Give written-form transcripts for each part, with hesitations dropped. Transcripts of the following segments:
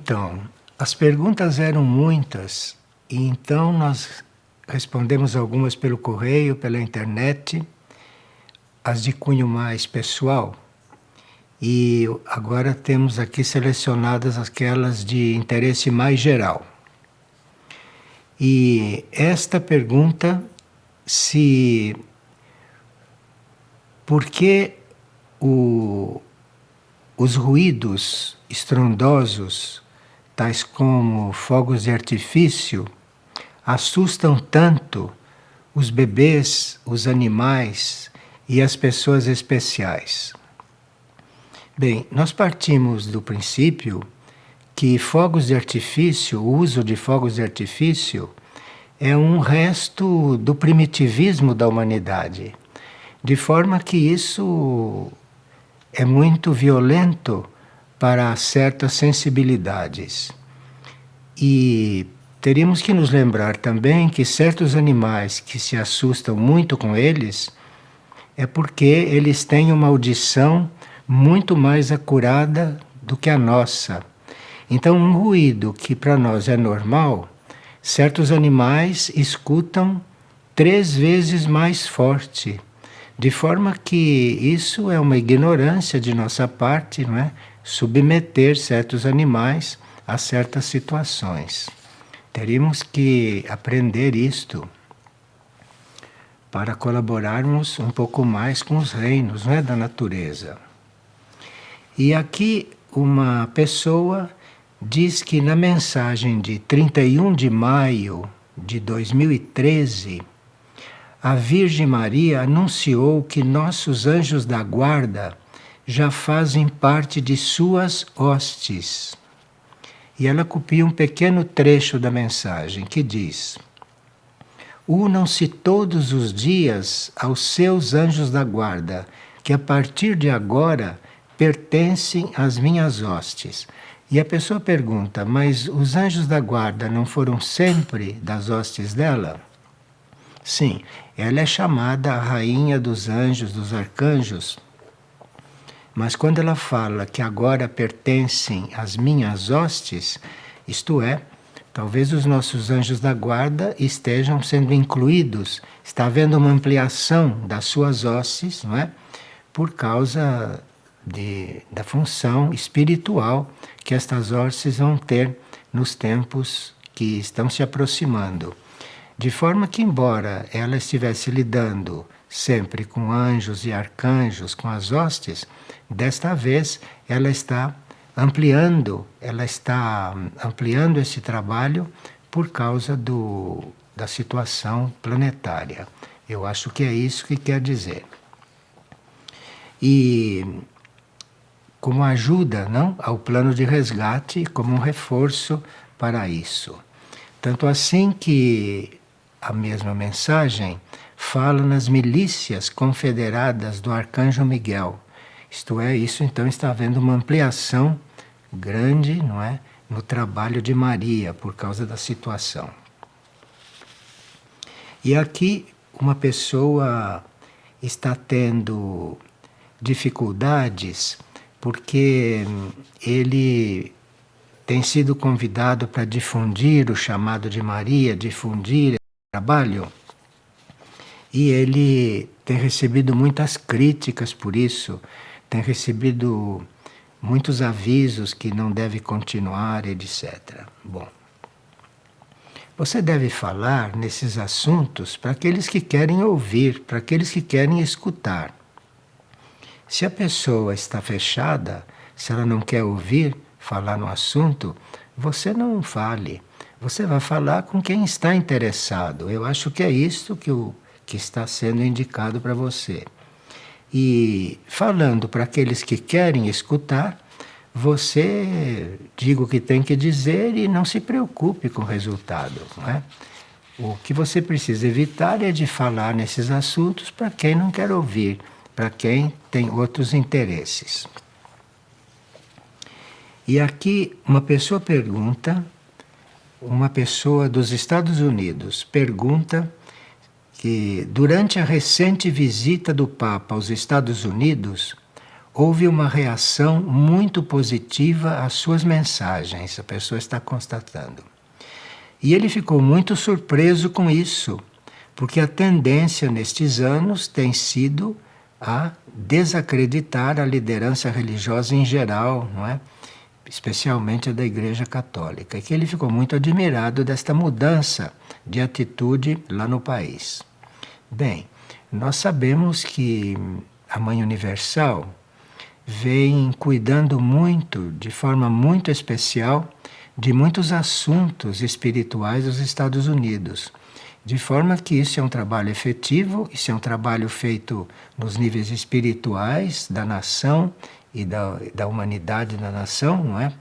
Então, as perguntas eram muitas, e então nós respondemos algumas pelo correio, pela internet, as de cunho mais pessoal, e agora temos aqui selecionadas aquelas de interesse mais geral. E esta pergunta, se por que os ruídos estrondosos, tais como fogos de artifício, assustam tanto os bebês, os animais e as pessoas especiais? Bem, nós partimos do princípio que fogos de artifício, o uso de fogos de artifício, é um resto do primitivismo da humanidade, de forma que isso é muito violento para certas sensibilidades. E teríamos que nos lembrar também que certos animais que se assustam muito com eles é porque eles têm uma audição muito mais acurada do que a nossa. Então, um ruído que para nós é normal, certos animais escutam 3 vezes mais forte. De forma que isso é uma ignorância de nossa parte, não é? Submeter certos animais a certas situações. Teríamos que aprender isto para colaborarmos um pouco mais com os reinos, não é, da natureza. E aqui uma pessoa diz que na mensagem de 31 de maio de 2013, a Virgem Maria anunciou que nossos anjos da guarda já fazem parte de suas hostes. E ela copia um pequeno trecho da mensagem que diz: unam-se todos os dias aos seus anjos da guarda, que a partir de agora pertencem às minhas hostes. E a pessoa pergunta, mas os anjos da guarda não foram sempre das hostes dela? Sim, ela é chamada a rainha dos anjos, dos arcanjos, mas quando ela fala que agora pertencem às minhas hostes, isto é, talvez os nossos anjos da guarda estejam sendo incluídos, está havendo uma ampliação das suas hostes, não é? Por causa da função espiritual que estas hostes vão ter nos tempos que estão se aproximando. De forma que, embora ela estivesse lidando sempre com anjos e arcanjos, com as hostes, desta vez ela está ampliando esse trabalho por causa da situação planetária. Eu acho que é isso que quer dizer. E como ajuda, não, ao plano de resgate, como um reforço para isso. Tanto assim que a mesma mensagem fala nas milícias confederadas do Arcanjo Miguel. Isto é, isso então está havendo uma ampliação grande, não é, no trabalho de Maria por causa da situação. E aqui uma pessoa está tendo dificuldades porque ele tem sido convidado para difundir o chamado de Maria, difundir esse trabalho, e ele tem recebido muitas críticas por isso, tem recebido muitos avisos que não deve continuar, etc. Bom, você deve falar nesses assuntos para aqueles que querem ouvir, para aqueles que querem escutar. Se a pessoa está fechada, se ela não quer ouvir, falar no assunto, você não fale. Você vai falar com quem está interessado. Eu acho que é isso que está sendo indicado para você. E falando para aqueles que querem escutar, você diga o que tem que dizer e não se preocupe com o resultado, não é? O que você precisa evitar é de falar nesses assuntos para quem não quer ouvir, para quem tem outros interesses. E aqui uma pessoa pergunta, uma pessoa dos Estados Unidos pergunta que durante a recente visita do Papa aos Estados Unidos, houve uma reação muito positiva às suas mensagens, a pessoa está constatando. E ele ficou muito surpreso com isso, porque a tendência nestes anos tem sido a desacreditar a liderança religiosa em geral, não é? Especialmente a da Igreja Católica, e que ele ficou muito admirado desta mudança de atitude lá no país. Bem, nós sabemos que a Mãe Universal vem cuidando muito, de forma muito especial, de muitos assuntos espirituais dos Estados Unidos. De forma que isso é um trabalho efetivo, isso é um trabalho feito nos níveis espirituais da nação e da humanidade da nação, não é?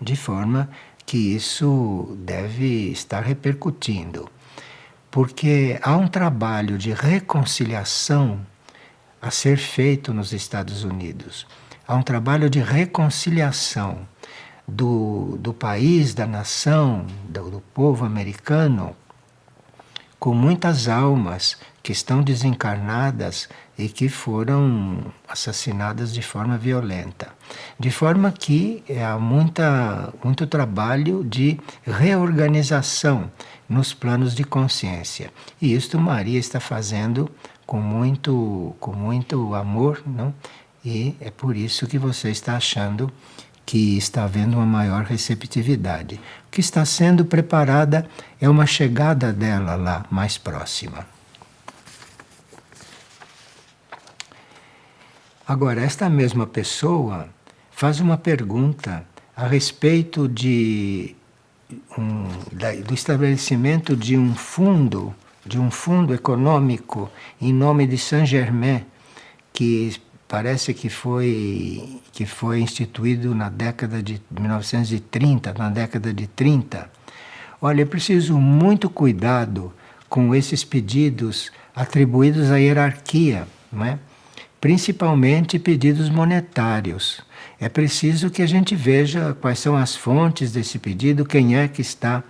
De forma que isso deve estar repercutindo. Porque há um trabalho de reconciliação a ser feito nos Estados Unidos. Há um trabalho de reconciliação do país, da nação, do povo americano, com muitas almas que estão desencarnadas e que foram assassinadas de forma violenta. De forma que há muito trabalho de reorganização nos planos de consciência. E isto Maria está fazendo com muito amor, não? E é por isso que você está achando que está havendo uma maior receptividade. O que está sendo preparada é uma chegada dela lá mais próxima. Agora, esta mesma pessoa faz uma pergunta a respeito do estabelecimento de um fundo econômico em nome de Saint-Germain, que parece que foi instituído na década de 1930, na década de 30. Olha, é preciso muito cuidado com esses pedidos atribuídos à hierarquia, não é? Principalmente pedidos monetários. É preciso que a gente veja quais são as fontes desse pedido, quem é que está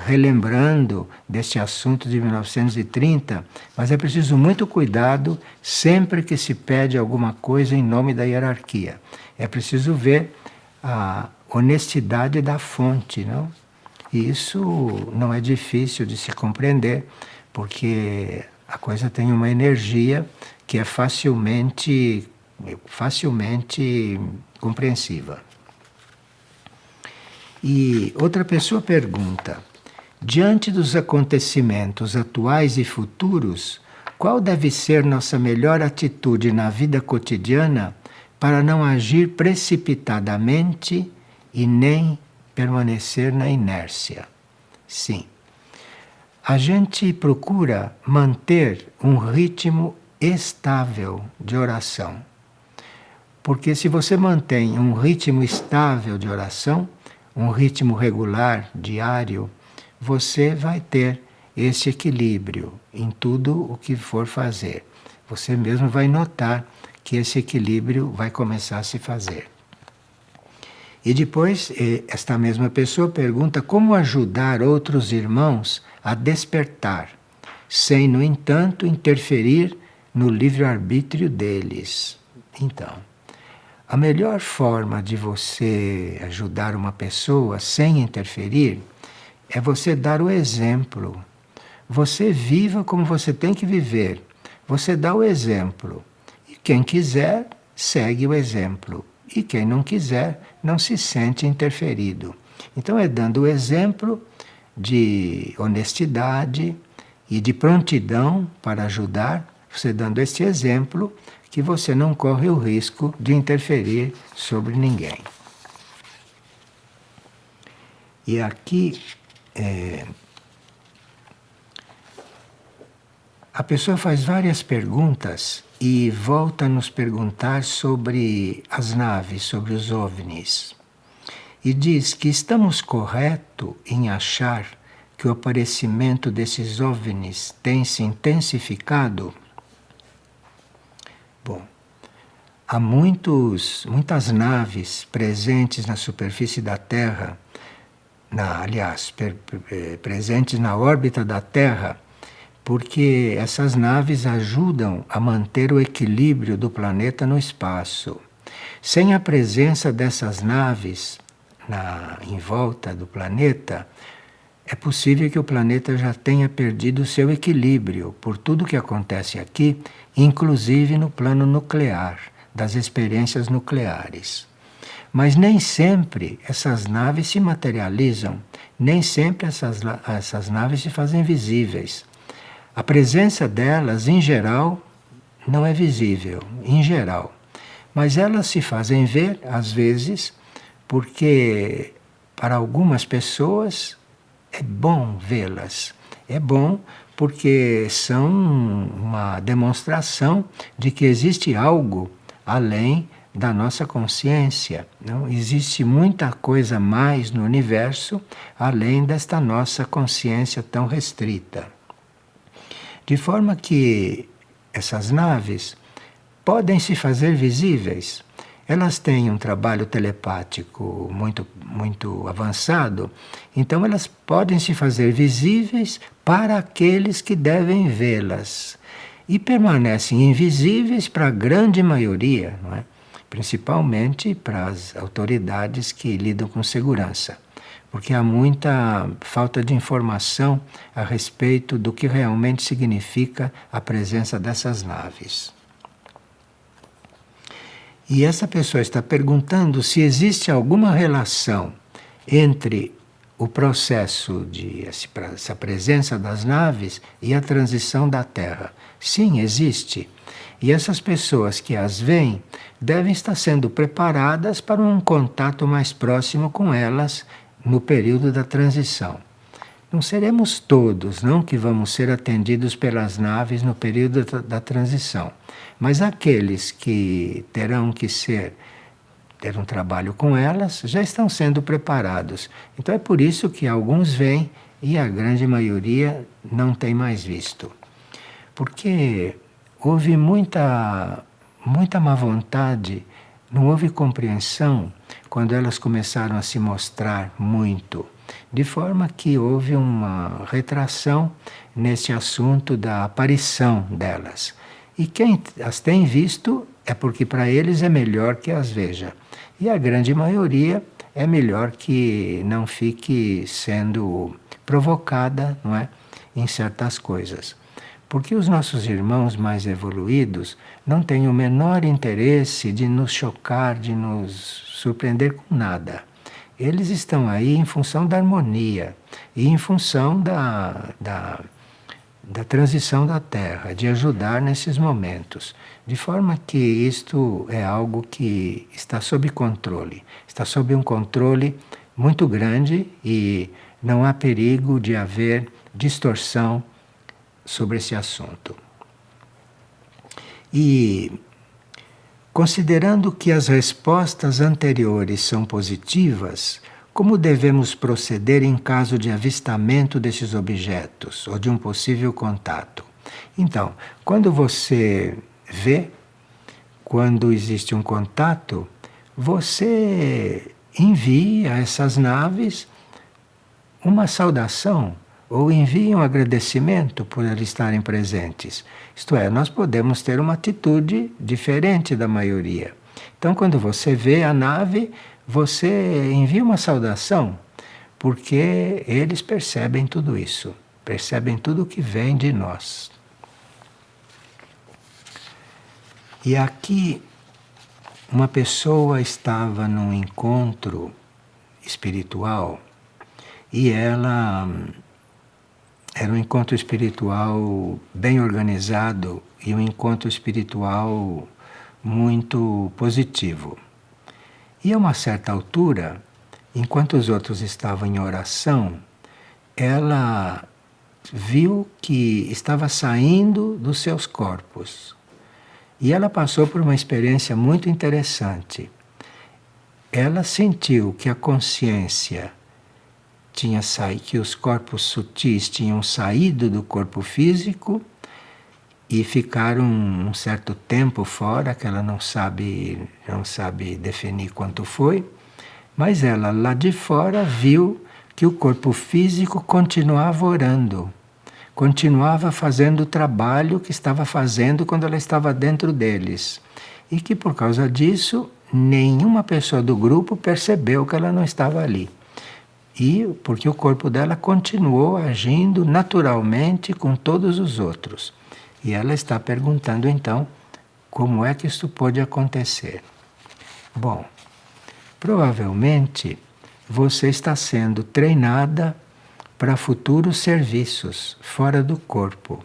relembrando deste assunto de 1930, mas é preciso muito cuidado sempre que se pede alguma coisa em nome da hierarquia. É preciso ver a honestidade da fonte, não? E isso não é difícil de se compreender, porque a coisa tem uma energia que é facilmente compreensiva. E outra pessoa pergunta: diante dos acontecimentos atuais e futuros, qual deve ser nossa melhor atitude na vida cotidiana para não agir precipitadamente e nem permanecer na inércia? Sim. A gente procura manter um ritmo estável de oração. Porque se você mantém um ritmo estável de oração, um ritmo regular, diário, você vai ter esse equilíbrio em tudo o que for fazer. Você mesmo vai notar que esse equilíbrio vai começar a se fazer. E depois, esta mesma pessoa pergunta como ajudar outros irmãos a despertar, sem, no entanto, interferir no livre-arbítrio deles. Então, a melhor forma de você ajudar uma pessoa sem interferir é você dar o exemplo. Você viva como você tem que viver. Você dá o exemplo. E quem quiser, segue o exemplo. E quem não quiser, não se sente interferido. Então é dando o exemplo de honestidade e de prontidão para ajudar, você dando este exemplo, que você não corre o risco de interferir sobre ninguém. E aqui a pessoa faz várias perguntas e volta a nos perguntar sobre as naves, sobre os OVNIs. E diz que estamos corretos em achar que o aparecimento desses OVNIs tem se intensificado? Bom, há muitas naves presentes na superfície da Terra, presentes na órbita da Terra, porque essas naves ajudam a manter o equilíbrio do planeta no espaço. Sem a presença dessas naves em volta do planeta, é possível que o planeta já tenha perdido o seu equilíbrio por tudo que acontece aqui, inclusive no plano nuclear, das experiências nucleares. Mas nem sempre essas naves se materializam, nem sempre essas naves se fazem visíveis. A presença delas, em geral, não é visível, em geral. Mas elas se fazem ver, às vezes, porque para algumas pessoas é bom vê-las. É bom porque são uma demonstração de que existe algo além da nossa consciência. Não existe muita coisa mais no universo além desta nossa consciência tão restrita. De forma que essas naves podem se fazer visíveis. Elas têm um trabalho telepático muito avançado, então elas podem se fazer visíveis para aqueles que devem vê-las. E permanecem invisíveis para a grande maioria, não é? Principalmente para as autoridades que lidam com segurança, porque há muita falta de informação a respeito do que realmente significa a presença dessas naves. E essa pessoa está perguntando se existe alguma relação entre o processo de essa presença das naves e a transição da Terra. Sim, existe. E essas pessoas que as veem devem estar sendo preparadas para um contato mais próximo com elas no período da transição. Não seremos todos, não, que vamos ser atendidos pelas naves no período da transição. Mas aqueles que terão que ter um trabalho com elas, já estão sendo preparados. Então é por isso que alguns vêm e a grande maioria não tem mais visto. Porque houve muita má vontade, não houve compreensão quando elas começaram a se mostrar muito. De forma que houve uma retração nesse assunto da aparição delas. E quem as tem visto é porque para eles é melhor que as veja. E a grande maioria é melhor que não fique sendo provocada, não é, em certas coisas. Porque os nossos irmãos mais evoluídos não têm o menor interesse de nos chocar, de nos surpreender com nada. Eles estão aí em função da harmonia e em função da transição da Terra, de ajudar nesses momentos. De forma que isto é algo que está sob controle. Está sob um controle muito grande e não há perigo de haver distorção sobre esse assunto. E considerando que as respostas anteriores são positivas, como devemos proceder em caso de avistamento desses objetos ou de um possível contato? Então, quando você vê, quando existe um contato, você envia a essas naves uma saudação ou envia um agradecimento por eles estarem presentes. Isto é, nós podemos ter uma atitude diferente da maioria. Então, quando você vê a nave, você envia uma saudação, porque eles percebem tudo isso, percebem tudo o que vem de nós. E aqui, uma pessoa estava num encontro espiritual e ela era um encontro espiritual bem organizado e um encontro espiritual muito positivo. E a uma certa altura, enquanto os outros estavam em oração, ela viu que estava saindo dos seus corpos. E ela passou por uma experiência muito interessante. Ela sentiu que a consciência tinha saído, que os corpos sutis tinham saído do corpo físico e ficaram um certo tempo fora, que ela não sabe definir quanto foi, mas ela lá de fora viu que o corpo físico continuava orando, continuava fazendo o trabalho que estava fazendo quando ela estava dentro deles. E que por causa disso, nenhuma pessoa do grupo percebeu que ela não estava ali. E porque o corpo dela continuou agindo naturalmente com todos os outros. E ela está perguntando então como é que isso pode acontecer. Bom, provavelmente você está sendo treinada para futuros serviços fora do corpo.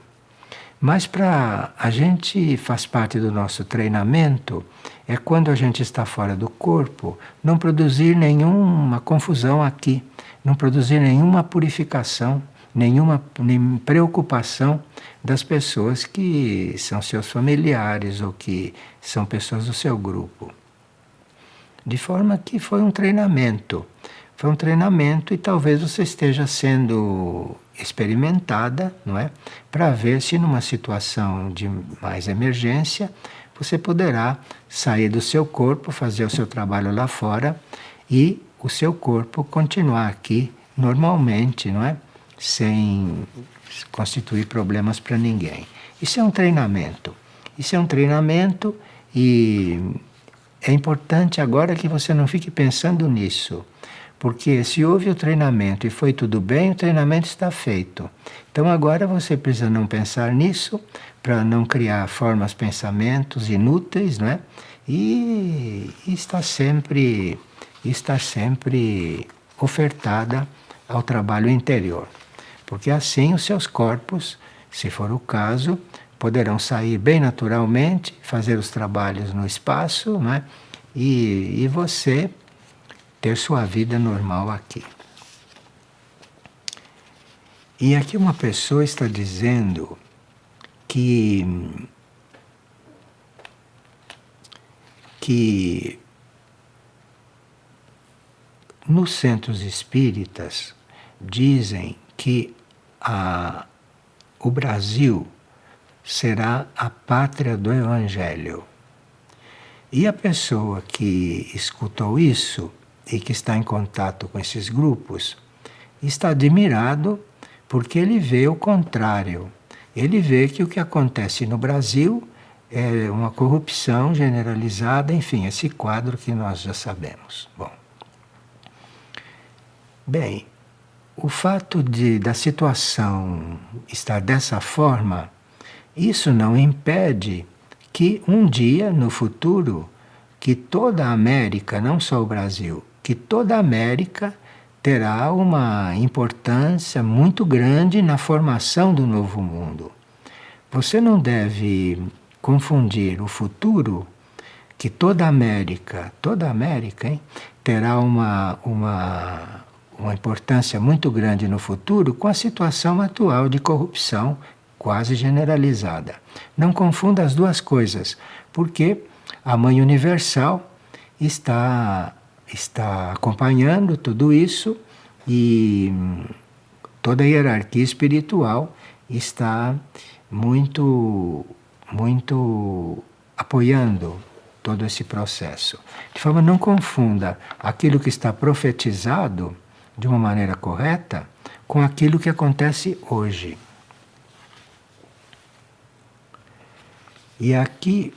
Mas para a gente faz parte do nosso treinamento é quando a gente está fora do corpo, não produzir nenhuma confusão aqui, não produzir nenhuma purificação, nenhuma preocupação das pessoas que são seus familiares ou que são pessoas do seu grupo. De forma que foi um treinamento. Foi um treinamento e talvez você esteja sendo experimentada, não é? Para ver se numa situação de mais emergência você poderá sair do seu corpo, fazer o seu trabalho lá fora e o seu corpo continuar aqui normalmente, não é? Sem constituir problemas para ninguém. Isso é um treinamento. Isso é um treinamento e é importante agora que você não fique pensando nisso. Porque se houve o treinamento e foi tudo bem, o treinamento está feito. Então agora você precisa não pensar nisso para não criar formas, pensamentos inúteis, não é? E estar sempre ofertada ao trabalho interior. Porque assim os seus corpos, se for o caso, poderão sair bem naturalmente, fazer os trabalhos no espaço, não é? E você ter sua vida normal aqui. E aqui uma pessoa está dizendo que nos centros espíritas dizem que o Brasil será a pátria do Evangelho. E a pessoa que escutou isso e que está em contato com esses grupos, está admirado porque ele vê o contrário. Ele vê que o que acontece no Brasil é uma corrupção generalizada, enfim, esse quadro que nós já sabemos. Bem, o fato da situação estar dessa forma, isso não impede que um dia, no futuro, que toda a América, não só o Brasil, que toda a América terá uma importância muito grande na formação do novo mundo. Você não deve confundir o futuro, que toda a América, hein, terá uma importância muito grande no futuro com a situação atual de corrupção quase generalizada. Não confunda as duas coisas, porque a Mãe Universal está acompanhando tudo isso e toda a hierarquia espiritual está muito apoiando todo esse processo. De forma, não confunda aquilo que está profetizado de uma maneira correta com aquilo que acontece hoje. E aqui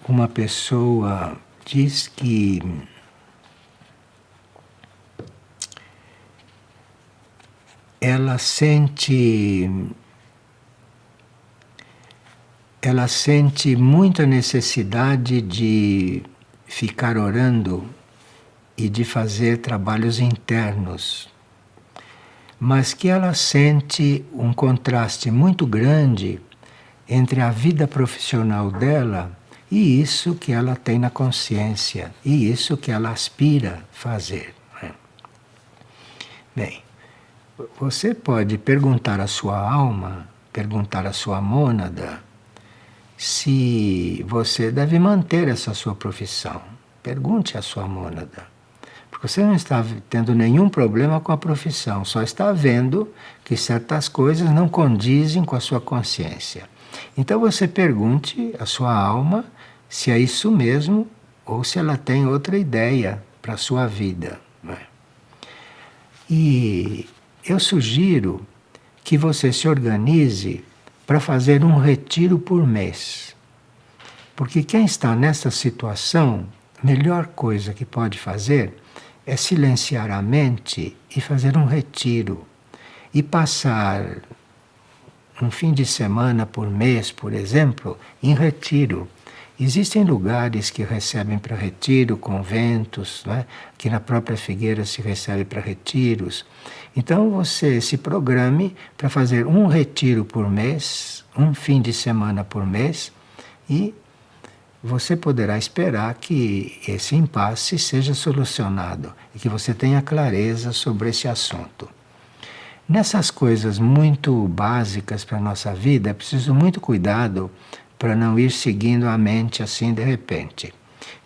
uma pessoa diz que ela sente muita necessidade de ficar orando e de fazer trabalhos internos, mas que ela sente um contraste muito grande entre a vida profissional dela e isso que ela tem na consciência, e isso que ela aspira fazer. Bem, você pode perguntar à sua alma, perguntar à sua mônada, se você deve manter essa sua profissão. Pergunte à sua mônada. Porque você não está tendo nenhum problema com a profissão, só está vendo que certas coisas não condizem com a sua consciência. Então você pergunte à sua alma se é isso mesmo ou se ela tem outra ideia para a sua vida. E eu sugiro que você se organize para fazer um retiro por mês. Porque quem está nessa situação, a melhor coisa que pode fazer é silenciar a mente e fazer um retiro. E passar um fim de semana por mês, por exemplo, em retiro. Existem lugares que recebem para retiro, conventos, né? Que na própria Figueira se recebe para retiros. Então você se programe para fazer um retiro por mês, um fim de semana por mês, e você poderá esperar que esse impasse seja solucionado e que você tenha clareza sobre esse assunto. Nessas coisas muito básicas para a nossa vida, é preciso muito cuidado para não ir seguindo a mente assim de repente.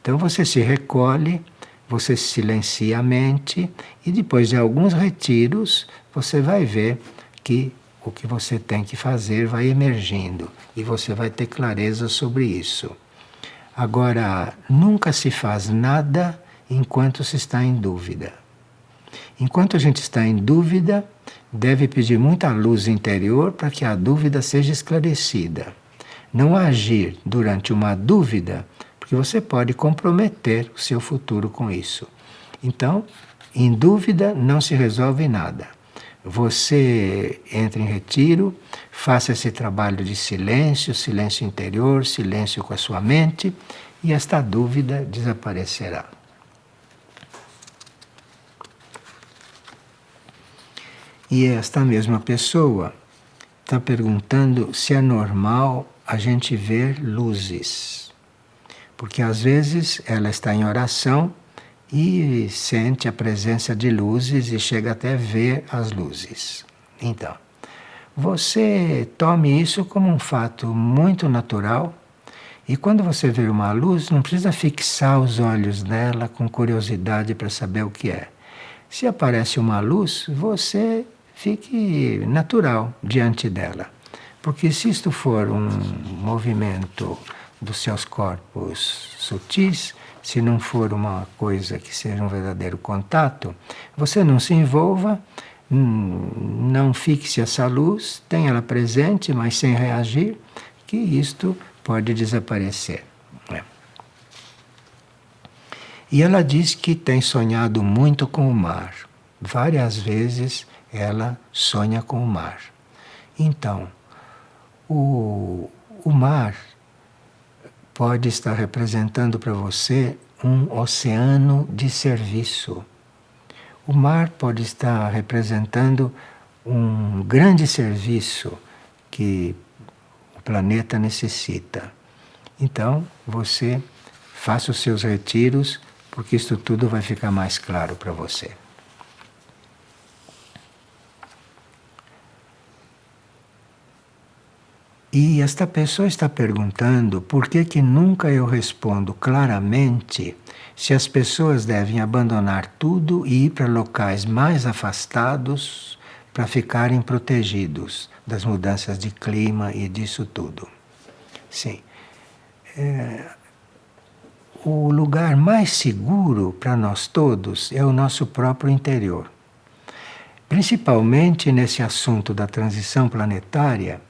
Então você se recolhe, você silencia a mente e depois de alguns retiros você vai ver que o que você tem que fazer vai emergindo e você vai ter clareza sobre isso. Agora, nunca se faz nada enquanto se está em dúvida. Enquanto a gente está em dúvida, deve pedir muita luz interior para que a dúvida seja esclarecida. Não agir durante uma dúvida, porque você pode comprometer o seu futuro com isso. Então, em dúvida não se resolve nada. Você entra em retiro, faça esse trabalho de silêncio, silêncio interior, silêncio com a sua mente, e esta dúvida desaparecerá. E esta mesma pessoa está perguntando se é normal a gente ver luzes. Porque às vezes ela está em oração e sente a presença de luzes e chega até a ver as luzes. Então, você tome isso como um fato muito natural e quando você vê uma luz, não precisa fixar os olhos nela com curiosidade para saber o que é. Se aparece uma luz, você fique natural diante dela. Porque se isto for um movimento dos seus corpos sutis, se não for uma coisa que seja um verdadeiro contato, você não se envolva, não fixe essa luz, tenha ela presente, mas sem reagir, que isto pode desaparecer. Né? E ela diz que tem sonhado muito com o mar. Várias vezes ela sonha com o mar. Então, o mar pode estar representando para você um oceano de serviço. O mar pode estar representando um grande serviço que o planeta necessita. Então, você faça os seus retiros, porque isso tudo vai ficar mais claro para você. E esta pessoa está perguntando por que nunca eu respondo claramente se as pessoas devem abandonar tudo e ir para locais mais afastados para ficarem protegidos das mudanças de clima e disso tudo. Sim. O lugar mais seguro para nós todos é o nosso próprio interior. Principalmente nesse assunto da transição planetária,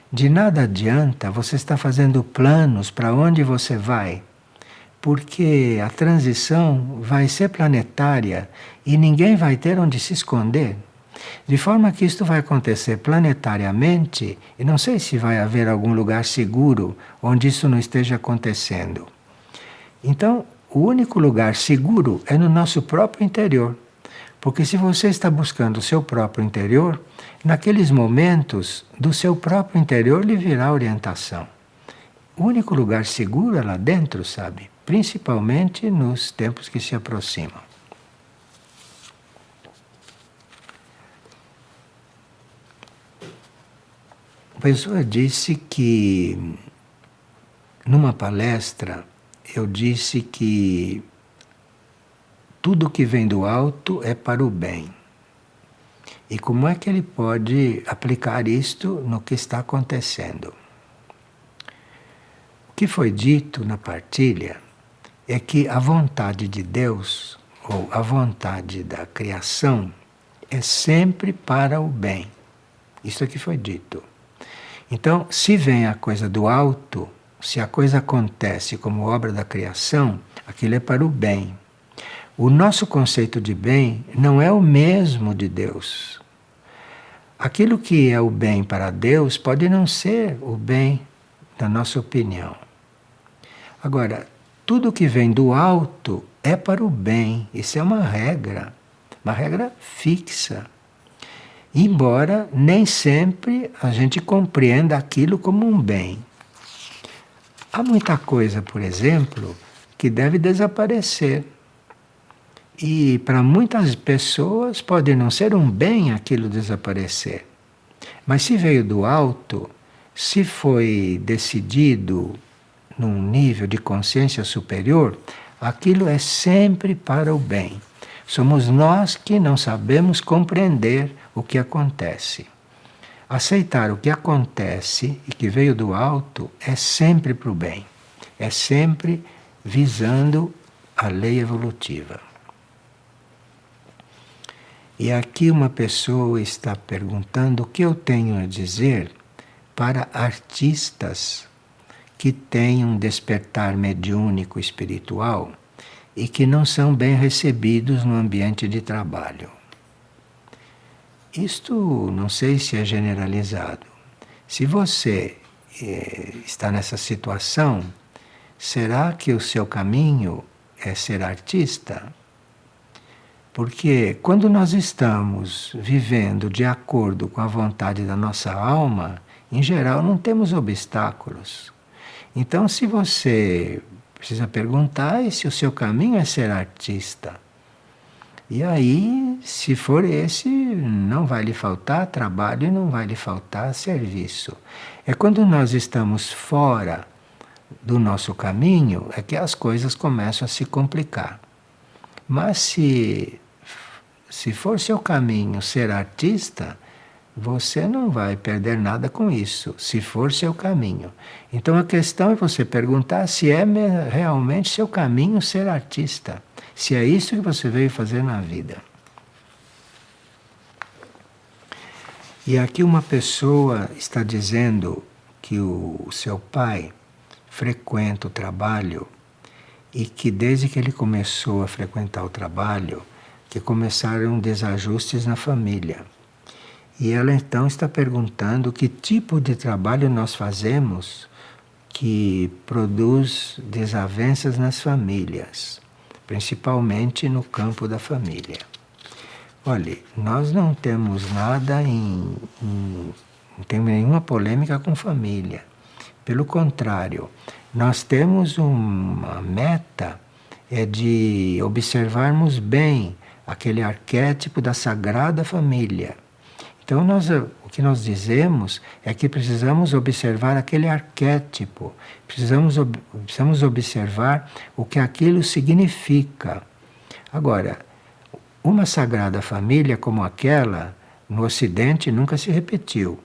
de nada adianta você estar fazendo planos para onde você vai, porque a transição vai ser planetária e ninguém vai ter onde se esconder. De forma que isto vai acontecer planetariamente e não sei se vai haver algum lugar seguro onde isso não esteja acontecendo. Então, o único lugar seguro é no nosso próprio interior. Porque se você está buscando o seu próprio interior, naqueles momentos do seu próprio interior lhe virá orientação. O único lugar seguro é lá dentro, sabe? Principalmente nos tempos que se aproximam. A pessoa disse que, numa palestra, eu disse que tudo que vem do alto é para o bem. E como é que ele pode aplicar isto no que está acontecendo? O que foi dito na partilha é que a vontade de Deus, ou a vontade da criação, é sempre para o bem. Isso é que foi dito. Então, se vem a coisa do alto, se a coisa acontece como obra da criação, aquilo é para o bem. O nosso conceito de bem não é o mesmo de Deus. Aquilo que é o bem para Deus pode não ser o bem da nossa opinião. Agora, tudo que vem do alto é para o bem. Isso é uma regra fixa. Embora nem sempre a gente compreenda aquilo como um bem. Há muita coisa, por exemplo, que deve desaparecer. E para muitas pessoas pode não ser um bem aquilo desaparecer. Mas se veio do alto, se foi decidido num nível de consciência superior, aquilo é sempre para o bem. Somos nós que não sabemos compreender o que acontece. Aceitar o que acontece e que veio do alto é sempre para o bem. É sempre visando a lei evolutiva. E aqui uma pessoa está perguntando o que eu tenho a dizer para artistas que têm um despertar mediúnico espiritual e que não são bem recebidos no ambiente de trabalho. Isto não sei se é generalizado. Se você está nessa situação, será que o seu caminho é ser artista? Porque quando nós estamos vivendo de acordo com a vontade da nossa alma, em geral não temos obstáculos. Então, se você precisa perguntar se o seu caminho é ser artista. E aí, se for esse, não vai lhe faltar trabalho e não vai lhe faltar serviço. É quando nós estamos fora do nosso caminho é que as coisas começam a se complicar. Mas se for seu caminho ser artista, você não vai perder nada com isso, se for seu caminho. Então a questão é você perguntar se é realmente seu caminho ser artista, se é isso que você veio fazer na vida. E aqui uma pessoa está dizendo que o seu pai frequenta o trabalho e que desde que ele começou a frequentar o trabalho, que começaram desajustes na família. E ela então está perguntando que tipo de trabalho nós fazemos que produz desavenças nas famílias, principalmente no campo da família. Olha, nós não temos nada não temos nenhuma polêmica com família. Pelo contrário, nós temos uma meta de observarmos bem aquele arquétipo da Sagrada Família. Então, o que nós dizemos é que precisamos observar aquele arquétipo, precisamos observar o que aquilo significa. Agora, uma Sagrada Família como aquela, no Ocidente, nunca se repetiu,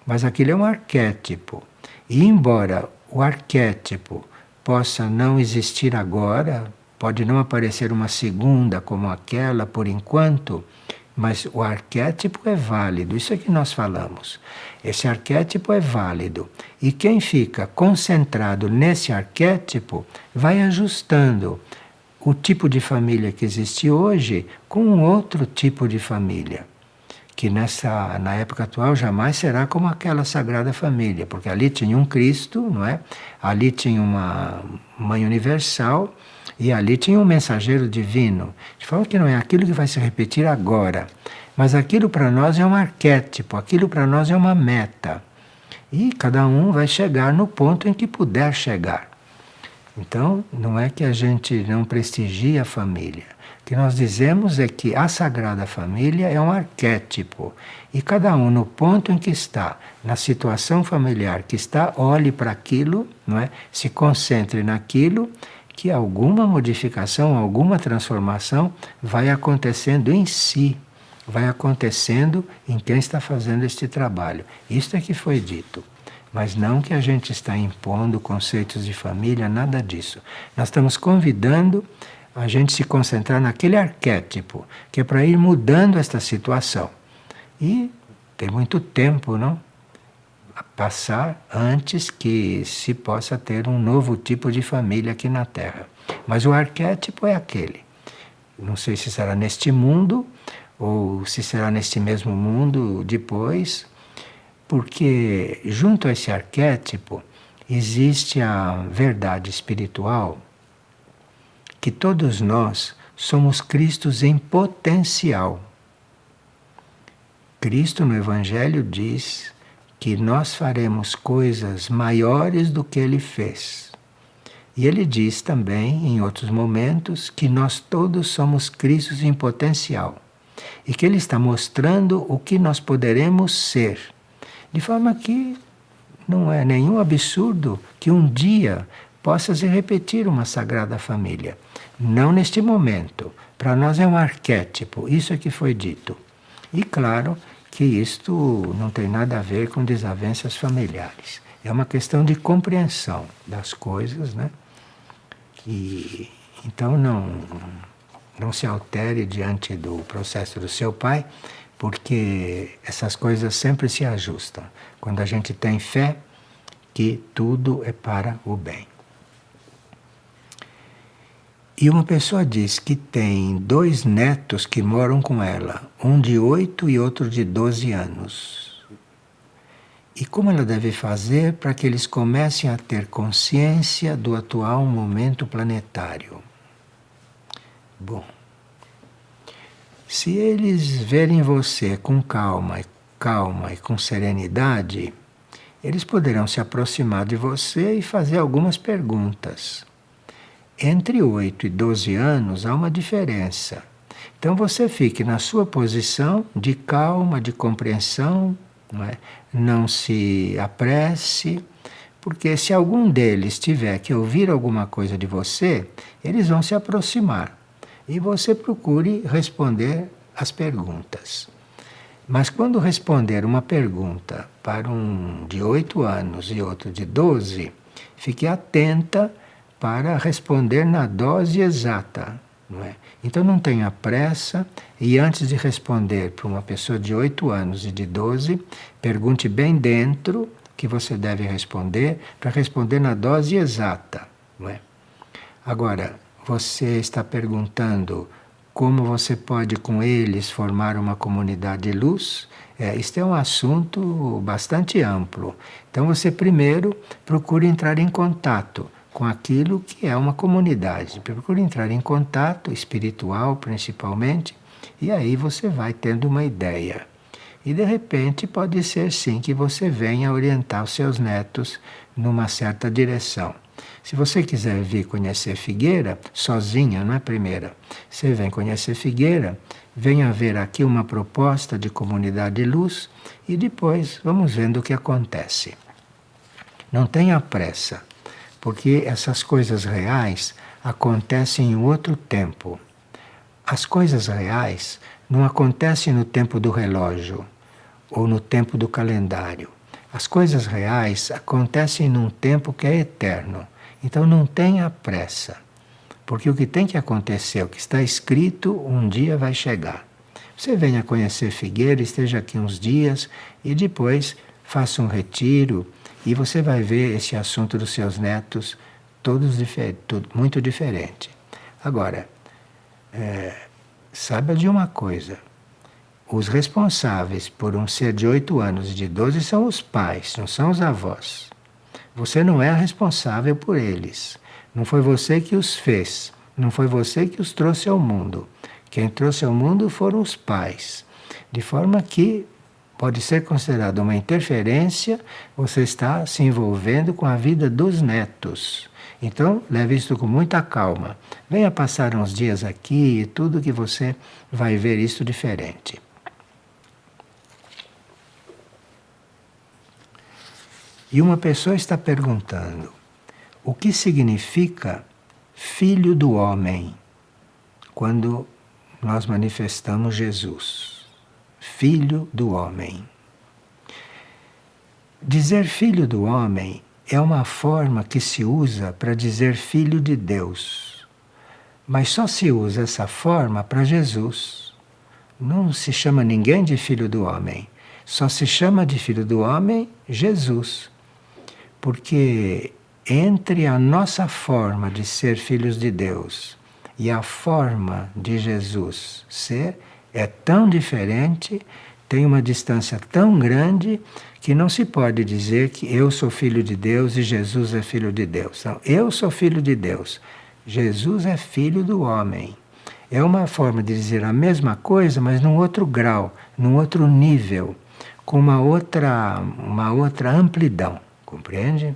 mas aquilo é um arquétipo. E, embora o arquétipo possa não existir agora, pode não aparecer uma segunda como aquela por enquanto, mas o arquétipo é válido, isso é que nós falamos. Esse arquétipo é válido. E quem fica concentrado nesse arquétipo vai ajustando o tipo de família que existe hoje com um outro tipo de família. Que na época atual jamais será como aquela Sagrada Família, porque ali tinha um Cristo, não é? Ali tinha uma Mãe Universal, e ali tinha um mensageiro divino. De forma que não é aquilo que vai se repetir agora. Mas aquilo para nós é um arquétipo, aquilo para nós é uma meta. E cada um vai chegar no ponto em que puder chegar. Então, não é que a gente não prestigia a família. O que nós dizemos é que a Sagrada Família é um arquétipo. E cada um, no ponto em que está, na situação familiar que está, olhe para aquilo, não é? Se concentre naquilo, que alguma modificação, alguma transformação vai acontecendo em si, vai acontecendo em quem está fazendo este trabalho. Isto é que foi dito. Mas não que a gente está impondo conceitos de família, nada disso. Nós estamos convidando a gente se concentrar naquele arquétipo, que é para ir mudando esta situação. E tem muito tempo, não? A passar antes que se possa ter um novo tipo de família aqui na Terra. Mas o arquétipo é aquele. Não sei se será neste mundo ou se será neste mesmo mundo depois, porque junto a esse arquétipo existe a verdade espiritual que todos nós somos Cristos em potencial. Cristo no Evangelho diz que nós faremos coisas maiores do que ele fez. E ele diz também, em outros momentos, que nós todos somos Cristos em potencial. E que ele está mostrando o que nós poderemos ser. De forma que não é nenhum absurdo que um dia possa se repetir uma Sagrada Família. Não neste momento. Para nós é um arquétipo, isso é que foi dito. E claro que isto não tem nada a ver com desavenças familiares. É uma questão de compreensão das coisas, né? E então não se altere diante do processo do seu pai, porque essas coisas sempre se ajustam. Quando a gente tem fé que tudo é para o bem. E uma pessoa diz que tem 2 netos que moram com ela, um de 8 e outro de 12 anos. E como ela deve fazer para que eles comecem a ter consciência do atual momento planetário? Bom, se eles verem você com calma e com serenidade, eles poderão se aproximar de você e fazer algumas perguntas. Entre 8 e 12 anos há uma diferença. Então você fique na sua posição de calma, de compreensão, não é? Não se apresse, porque se algum deles tiver que ouvir alguma coisa de você, eles vão se aproximar. E você procure responder as perguntas. Mas quando responder uma pergunta para um de 8 anos e outro de 12, fique atenta para responder na dose exata. Não é? Então não tenha pressa e antes de responder para uma pessoa de 8 anos e de 12, pergunte bem dentro que você deve responder para responder na dose exata. Não é? Agora, você está perguntando como você pode com eles formar uma comunidade de luz? Isto é um assunto bastante amplo. Então você primeiro procura entrar em contato com aquilo que é uma comunidade. Procure entrar em contato, espiritual principalmente, e aí você vai tendo uma ideia. E de repente pode ser sim que você venha orientar os seus netos numa certa direção. Se você quiser vir conhecer Figueira, sozinha, não é primeira, você vem conhecer Figueira, venha ver aqui uma proposta de comunidade de luz e depois vamos vendo o que acontece. Não tenha pressa, porque essas coisas reais acontecem em outro tempo. As coisas reais não acontecem no tempo do relógio ou no tempo do calendário. As coisas reais acontecem num tempo que é eterno. Então não tenha pressa, porque o que tem que acontecer, o que está escrito, um dia vai chegar. Você venha conhecer Figueira, esteja aqui uns dias e depois faça um retiro e você vai ver esse assunto dos seus netos todos muito diferente. Agora, saiba de uma coisa, os responsáveis por um ser de 8 anos e de 12 são os pais, não são os avós. Você não é responsável por eles. Não foi você que os fez. Não foi você que os trouxe ao mundo. Quem trouxe ao mundo foram os pais. De forma que pode ser considerado uma interferência, você está se envolvendo com a vida dos netos. Então, leve isso com muita calma. Venha passar uns dias aqui e tudo que você vai ver isso diferente. E uma pessoa está perguntando, o que significa filho do homem quando nós manifestamos Jesus? Filho do homem. Dizer filho do homem é uma forma que se usa para dizer filho de Deus. Mas só se usa essa forma para Jesus. Não se chama ninguém de filho do homem. Só se chama de Filho do Homem Jesus, porque entre a nossa forma de ser filhos de Deus e a forma de Jesus ser é tão diferente, tem uma distância tão grande, que não se pode dizer que eu sou filho de Deus e Jesus é filho de Deus. Não, eu sou filho de Deus, Jesus é filho do homem. É uma forma de dizer a mesma coisa, mas num outro grau, num outro nível, com uma outra amplidão, compreende?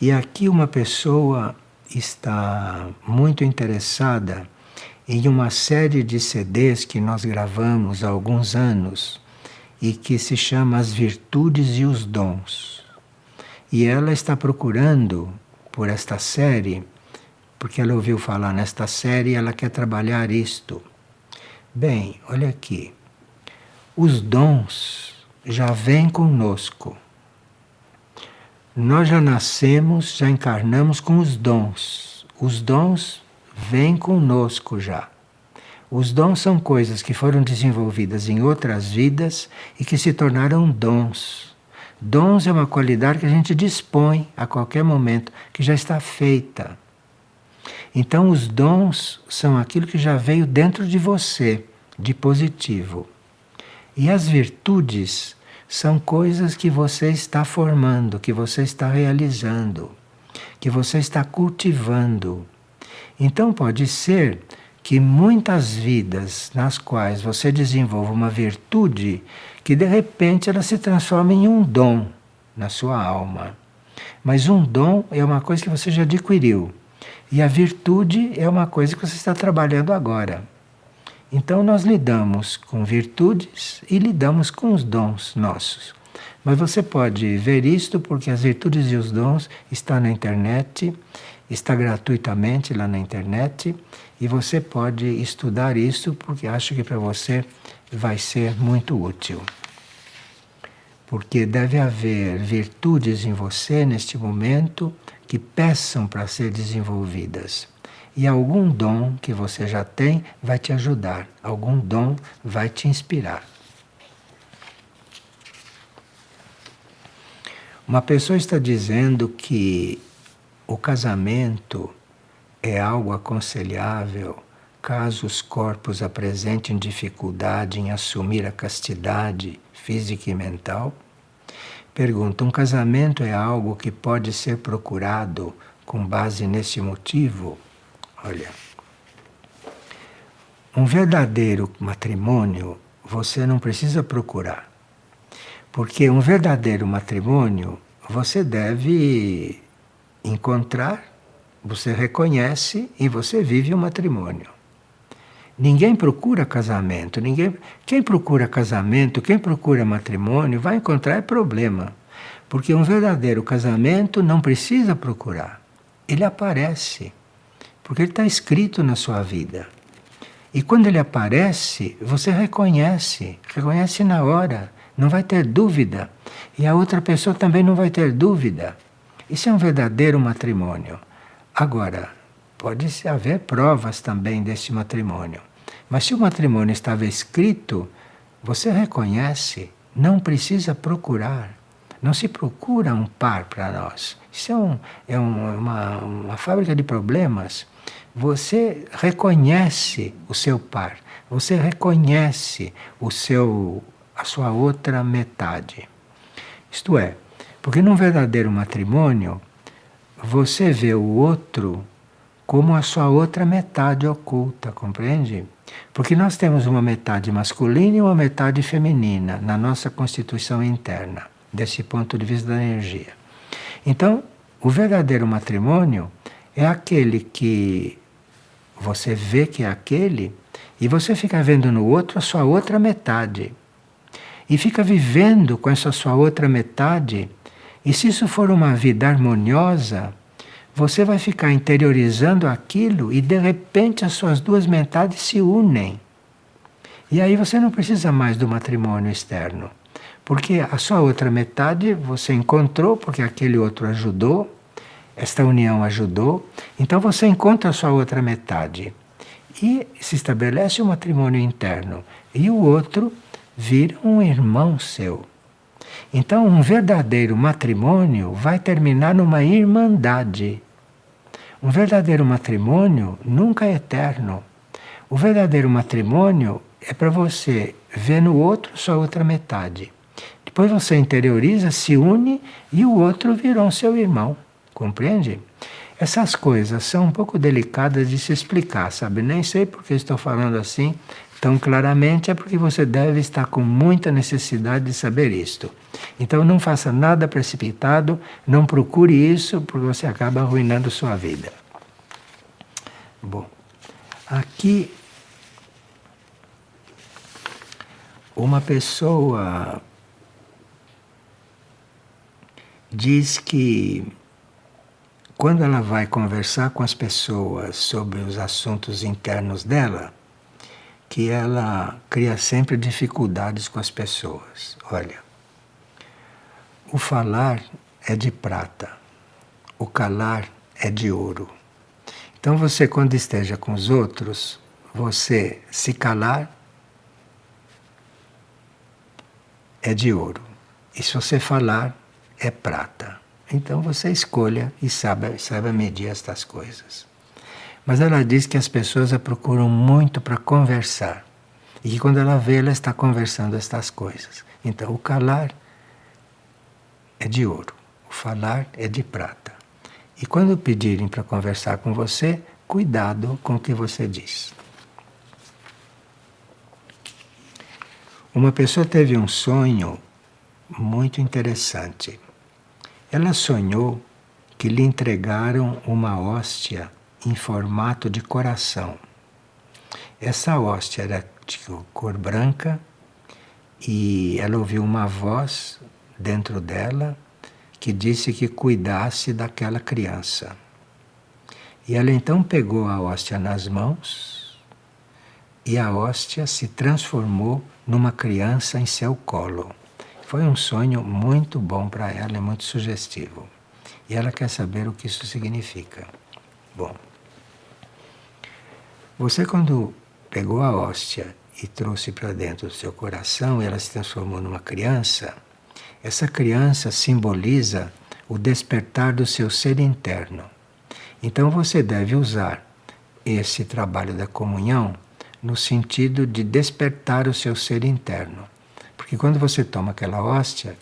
E aqui uma pessoa está muito interessada em uma série de CDs que nós gravamos há alguns anos e que se chama As Virtudes e os Dons. E ela está procurando por esta série, porque ela ouviu falar nesta série e ela quer trabalhar isto. Bem, olha aqui. Os dons já vêm conosco. Nós já nascemos, já encarnamos com os dons. Os dons vêm conosco já. Os dons são coisas que foram desenvolvidas em outras vidas e que se tornaram dons. Dons é uma qualidade que a gente dispõe a qualquer momento, que já está feita. Então os dons são aquilo que já veio dentro de você, de positivo. E as virtudes são coisas que você está formando, que você está realizando, que você está cultivando. Então pode ser que muitas vidas nas quais você desenvolva uma virtude, que de repente ela se transforma em um dom na sua alma. Mas um dom é uma coisa que você já adquiriu. E a virtude é uma coisa que você está trabalhando agora. Então nós lidamos com virtudes e lidamos com os dons nossos. Mas você pode ver isto porque as virtudes e os dons estão na internet, está gratuitamente lá na internet, e você pode estudar isso porque acho que para você vai ser muito útil. Porque deve haver virtudes em você neste momento que peçam para ser desenvolvidas. E algum dom que você já tem vai te ajudar, algum dom vai te inspirar. Uma pessoa está dizendo que o casamento é algo aconselhável caso os corpos apresentem dificuldade em assumir a castidade física e mental. Pergunta: um casamento é algo que pode ser procurado com base nesse motivo? Olha, um verdadeiro matrimônio você não precisa procurar. Porque um verdadeiro matrimônio você deve encontrar, você reconhece e você vive um matrimônio. Ninguém procura casamento, quem procura casamento, quem procura matrimônio vai encontrar problema. Porque um verdadeiro casamento não precisa procurar, ele aparece. Porque ele está escrito na sua vida. E quando ele aparece, você reconhece na hora, não vai ter dúvida. E a outra pessoa também não vai ter dúvida. Isso é um verdadeiro matrimônio. Agora, pode haver provas também desse matrimônio. Mas se o matrimônio estava escrito, você reconhece, não precisa procurar. Não se procura um par para nós. Isso é uma fábrica de problemas. Você reconhece o seu par, você reconhece a sua outra metade. Isto é, porque num verdadeiro matrimônio, você vê o outro como a sua outra metade oculta, compreende? Porque nós temos uma metade masculina e uma metade feminina na nossa constituição interna, desse ponto de vista da energia. Então, o verdadeiro matrimônio é aquele que você vê que é aquele e você fica vendo no outro a sua outra metade. E fica vivendo com essa sua outra metade. E se isso for uma vida harmoniosa, você vai ficar interiorizando aquilo e de repente as suas duas metades se unem. E aí você não precisa mais do matrimônio externo. Porque a sua outra metade você encontrou porque aquele outro ajudou. Esta união ajudou, então você encontra a sua outra metade. E se estabelece um matrimônio interno. e o outro vira um irmão seu. Então, um verdadeiro matrimônio vai terminar numa irmandade. Um verdadeiro matrimônio nunca é eterno. O verdadeiro matrimônio é para você ver no outro sua outra metade. Depois você interioriza, se une e o outro virou seu irmão. Compreende? Essas coisas são um pouco delicadas de se explicar, sabe? Nem sei porque estou falando assim tão claramente, é porque você deve estar com muita necessidade de saber isto. Então não faça nada precipitado, não procure isso, porque você acaba arruinando sua vida. Bom, aqui uma pessoa diz que quando ela vai conversar com as pessoas sobre os assuntos internos dela, que ela cria sempre dificuldades com as pessoas. Olha, o falar é de prata, o calar é de ouro. Então você, quando esteja com os outros, você se calar é de ouro. E se você falar, é prata. Então você escolha e saiba medir estas coisas. Mas ela diz que as pessoas a procuram muito para conversar. E que quando ela vê, ela está conversando estas coisas. Então o calar é de ouro, o falar é de prata. E quando pedirem para conversar com você, cuidado com o que você diz. Uma pessoa teve um sonho muito interessante. Ela sonhou que lhe entregaram uma hóstia em formato de coração. Essa hóstia era de cor branca e ela ouviu uma voz dentro dela que disse que cuidasse daquela criança. E ela então pegou a hóstia nas mãos e a hóstia se transformou numa criança em seu colo. Foi um sonho muito bom para ela e muito sugestivo. E ela quer saber o que isso significa. Bom, você quando pegou a hóstia e trouxe para dentro do seu coração, e ela se transformou numa criança, essa criança simboliza o despertar do seu ser interno. Então você deve usar esse trabalho da comunhão no sentido de despertar o seu ser interno. Porque quando você toma aquela hóstia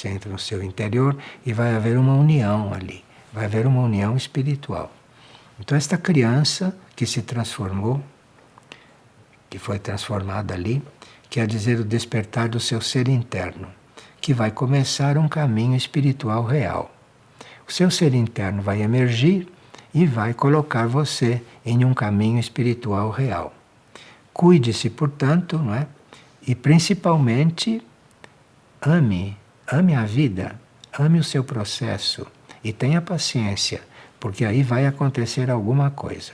entra no seu interior e vai haver uma união ali, vai haver uma união espiritual. Então esta criança que se transformou, que foi transformada ali, quer dizer o despertar do seu ser interno, que vai começar um caminho espiritual real. O seu ser interno vai emergir e vai colocar você em um caminho espiritual real. Cuide-se, portanto, não é? E principalmente ame a vida, ame o seu processo e tenha paciência, porque aí vai acontecer alguma coisa.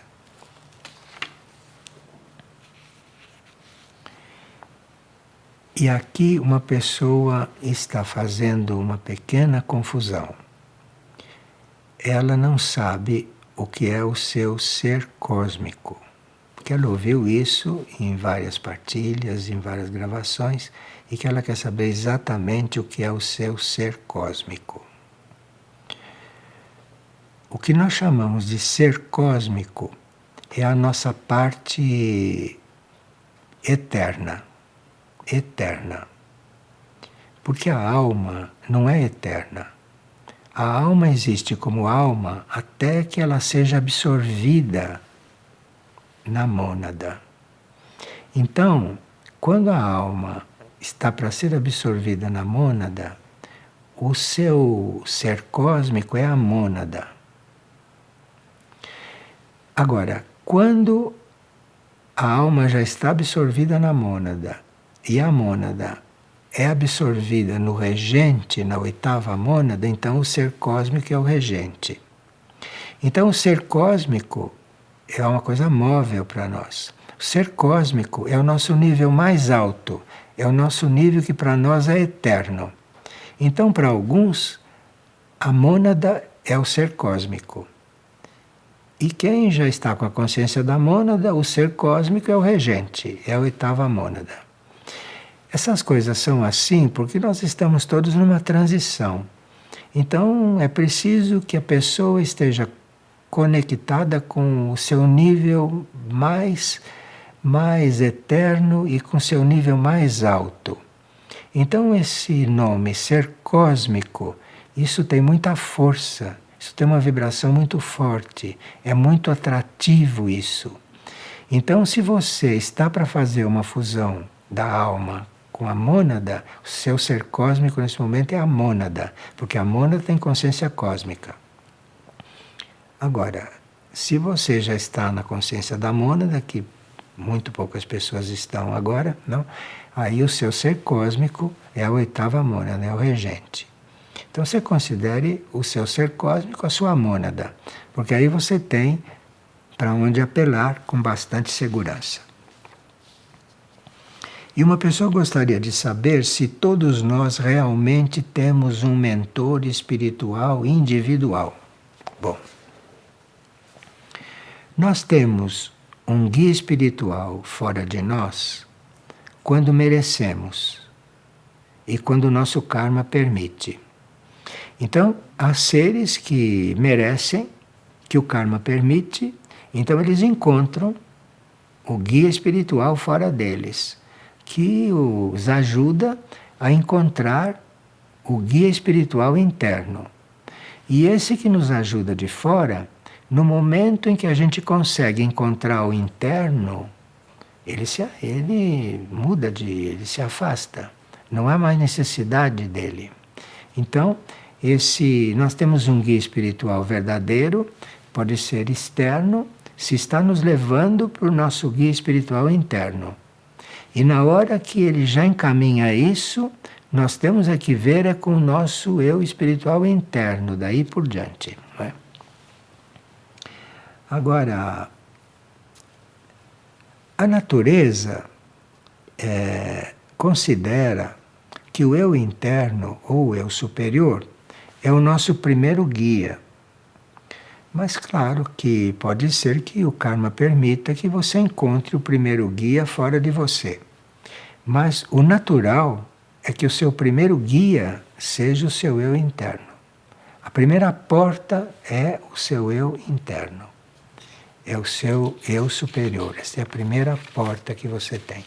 E aqui uma pessoa está fazendo uma pequena confusão. Ela não sabe o que é o seu ser cósmico. Que ela ouviu isso em várias partilhas, em várias gravações, e que ela quer saber exatamente o que é o seu ser cósmico. O que nós chamamos de ser cósmico é a nossa parte eterna. Eterna. Porque a alma não é eterna. A alma existe como alma até que ela seja absorvida na mônada. Então, quando a alma está para ser absorvida na mônada, o seu ser cósmico é a mônada. Agora, quando a alma já está absorvida na mônada e a mônada é absorvida no regente, na oitava mônada, então o ser cósmico é o regente. Então o ser cósmico é uma coisa móvel para nós. O ser cósmico é o nosso nível mais alto, é o nosso nível que para nós é eterno. Então, para alguns, a mônada é o ser cósmico. E quem já está com a consciência da mônada, o ser cósmico é o regente, é a oitava mônada. Essas coisas são assim porque nós estamos todos numa transição. Então é preciso que a pessoa esteja conectada com o seu nível mais eterno e com seu nível mais alto. Então esse nome, ser cósmico, isso tem muita força, isso tem uma vibração muito forte, é muito atrativo isso. Então se você está para fazer uma fusão da alma com a mônada, o seu ser cósmico nesse momento é a mônada, porque a mônada tem consciência cósmica. Agora, se você já está na consciência da mônada, que muito poucas pessoas estão agora, não? Aí o seu ser cósmico é a oitava mônada, é o regente. Então você considere o seu ser cósmico a sua mônada, porque aí você tem para onde apelar com bastante segurança. E uma pessoa gostaria de saber se todos nós realmente temos um mentor espiritual individual. Bom, nós temos um guia espiritual fora de nós quando merecemos e quando o nosso karma permite. Então, há seres que merecem, que o karma permite, então eles encontram o guia espiritual fora deles, que os ajuda a encontrar o guia espiritual interno. E esse que nos ajuda de fora, no momento em que a gente consegue encontrar o interno, ele muda ele se afasta. Não há mais necessidade dele. Então, nós temos um guia espiritual verdadeiro, pode ser externo, se está nos levando para o nosso guia espiritual interno. E na hora que ele já encaminha isso, nós temos que ver com o nosso eu espiritual interno, daí por diante. Não é? Agora, a natureza considera que o eu interno ou o eu superior é o nosso primeiro guia. Mas claro que pode ser que o karma permita que você encontre o primeiro guia fora de você. Mas o natural é que o seu primeiro guia seja o seu eu interno. A primeira porta é o seu eu interno. É o seu eu superior. Essa é a primeira porta que você tem.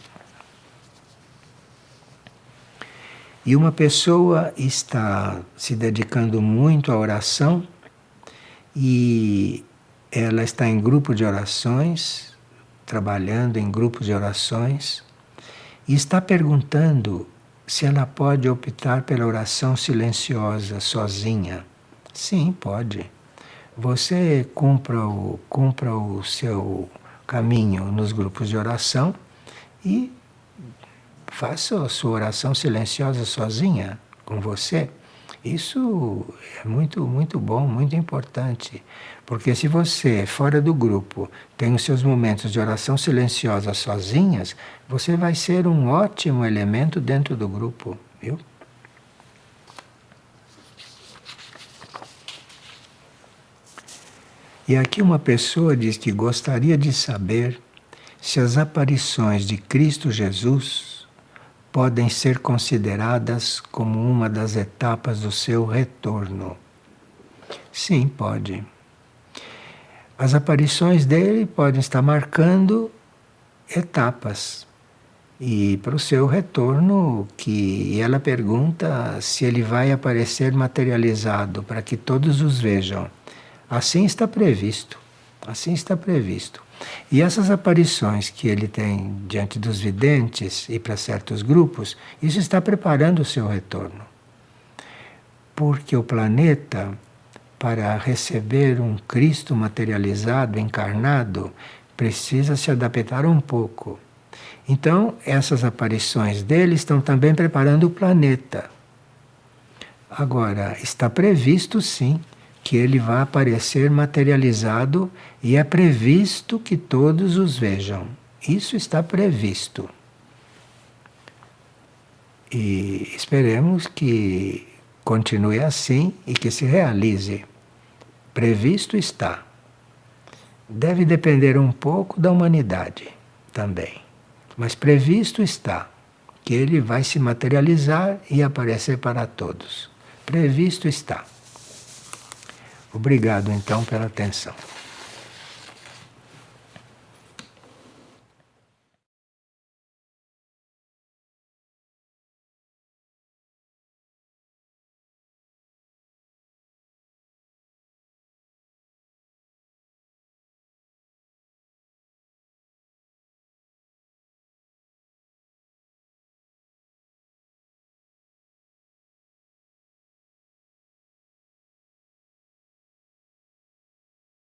E uma pessoa está se dedicando muito à oração e ela está em grupo de orações, trabalhando em grupos de orações, e está perguntando se ela pode optar pela oração silenciosa, sozinha. Sim, pode. Você cumpra o seu caminho nos grupos de oração e faça a sua oração silenciosa sozinha, com você. Isso é muito, muito bom, muito importante. Porque se você, fora do grupo, tem os seus momentos de oração silenciosa sozinhas, você vai ser um ótimo elemento dentro do grupo, viu? E aqui uma pessoa diz que gostaria de saber se as aparições de Cristo Jesus podem ser consideradas como uma das etapas do seu retorno. Sim, pode. As aparições dele podem estar marcando etapas. E para o seu retorno, que ela pergunta se ele vai aparecer materializado para que todos os vejam. Assim está previsto. Assim está previsto. E essas aparições que ele tem diante dos videntes e para certos grupos, isso está preparando o seu retorno. Porque o planeta, para receber um Cristo materializado, encarnado, precisa se adaptar um pouco. Então, essas aparições dele estão também preparando o planeta. Agora, está previsto sim que ele vai aparecer materializado e é previsto que todos os vejam. Isso está previsto. E esperemos que continue assim e que se realize. Previsto está. Deve depender um pouco da humanidade também. Mas previsto está. que ele vai se materializar e aparecer para todos. Previsto está. Obrigado então pela atenção.